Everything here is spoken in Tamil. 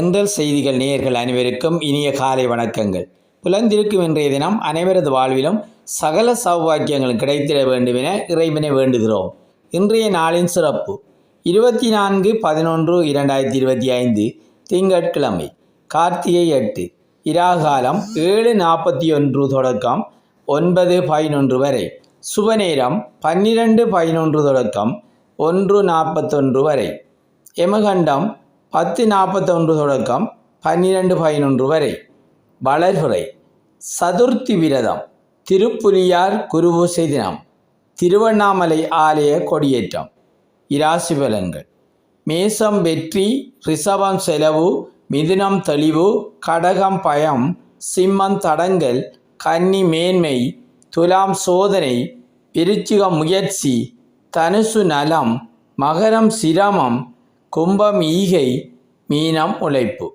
தென்றல் செய்திகள் நேயர்கள் அனைவருக்கும் இனிய காலை வணக்கங்கள். புலந்திருக்கும் இன்றைய தினம் அனைவரது வாழ்விலும் சகல சௌபாக்கியங்களும் கிடைத்திட வேண்டும் என இறைவனை வேண்டுகிறோம். இன்றைய நாளின் சிறப்பு 24/11/2025 திங்கட்கிழமை கார்த்திகை 8 இராகாலம் 7:41 தொடக்கம் 9:11 வரை. சுபநேரம் 12:11 தொடக்கம் 1:41 வரை. யமகண்டம் 10:41 தொடக்கம் 12:11 வரை. வளர்பிறை சதுர்த்தி விரதம், திருப்புலியார் குருபூசை தினம், திருவண்ணாமலை ஆலய கொடியேற்றம். இராசி பலன்கள்: மேசம் வெற்றி, ரிஷபம் செலவு, மிதுனம் தெளிவு, கடகம் பயம், சிம்மம் தடங்கல், கன்னி மேன்மை, துலாம் சோதனை, விருச்சிகம் முயற்சி, தனுசு நலம், மகரம் சிரமம், கும்பம் ஈகை, மீனம் உழைப்பு.